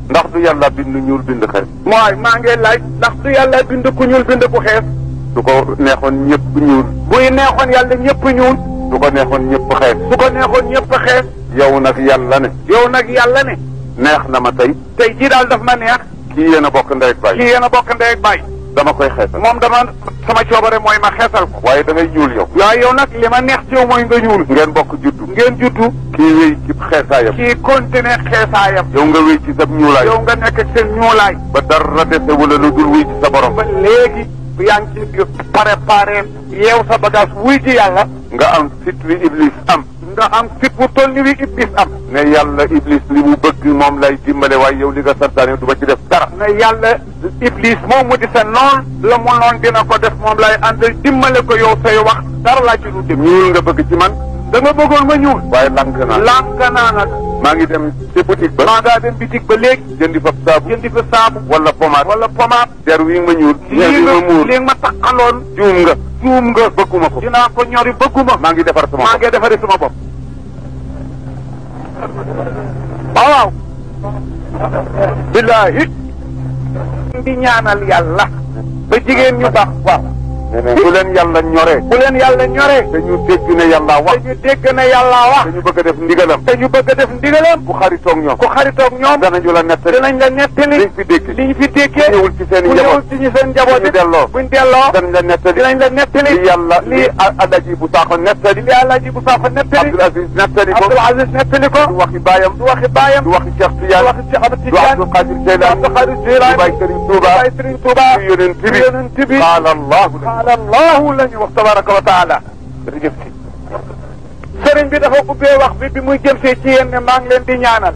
ndax du yàlla bind ñuul bind xees. mooy maa ngi laaj ndax du yàlla bind ku ñuul bind ku xees. su ko neexoon ñëpp ñuul. buy neexoon yàlla ñëpp ñuul. su ko neexoon ñëpp xees. su ko neexoon ñëpp xees. yow nag yàlla ne. yow nag yàlla ne. neex na ma tey. tey jii daal daf ma neex. kii yéen a bokk ndey ak baay. kii yéen a bokk ndey ak baay. dama koy xeesal. moom dama sama coobare mooy ma xeesal ko. waaye da ngay ñuul yow. waaye yow nag li ma neex ci yow mooy nga ñuul. ngeen bokk juddu. ngeen juddu. kii wéy ci xeesaayam. kii continué xeesaayam. yow nga wéy ci sa ñuulaay. yow nga nekk ak seen ñuulaay. ba dara dese wala lu dul wéy ci sa borom. ba léegi yaa ngi ci préparé yeew sa bagage wuy ci yàlla. nga am fit wi iblis am. nga am fit bu toll ni wi iblis am. ne yàlla iblis li mu bëgg moom lay dimbale waaye yow li nga santaane du ma ci def dara. ne yàlla iblis moom mu di sa noon la mu noon dina ko def moom lay ànd dimbale ko yow say wax dara laa ci lu dem. ñuul nga bëgg ci man. da nga bëggoon ma ñuul. waaye lank naa. lank naa nag. maa ngi dem ci boutique ba. maa ngaa dem boutique ba léegi. jëndi fa saabu. jëndi fa saabu. wala pommade. wala pommade. der wi ma ñuul. lii ma taxaloon. juum nga. juum nga. bëgguma ko. dinaa ko ñori bëgguma. maa ngi defar sama bopp. maa ngi defari sama bopp. waaw. billahi. di ñaanal yàlla. ba jigéen ñu baax waaw. bu leen yàlla ñoree. bu leen yàlla ñoree. te ñu dégg ne yàlla wax. te ñu dégg ne yàlla wax. te ñu bëgg a def ndigalam. te ñu bëgg a def ndigalam. ku xaritoog ñoom. ku xaritoog ñoom. danañu la nettali. dinañ la nettali. liñ fi déggee. liñ fi déggee. ñëwul ci seen i njaboot. ñëwul ci ñu seen njaboot. buñ delloo. buñ delloo. danañ la nettali. dinañ la nettali. li yàlla li Alaaji bu Saaxo nettali. li Alaaji bu Saaxo nettali. Abdul Aziz nettali ko. Abdul Aziz nettali ko. du waxi baayam. du waxi baayam. du waxi Cheikh Tidiane. du waxi Cheikh Ahmed du Tidiane. Abdul Qadir Jeylaani. Abdul Qadir Jeylaani. du Baay Sëriñ Tuuba. du Baay Sëriñ Tuuba. du yonent bi. yonent bi. qaala Allahu. qaala Allahu la ñu wax tabaraka wa taala. jërëjëf. sëriñ bi dafa ubbee wax bi muy jëm see ci yéen ne maa ngi leen di ñaanal.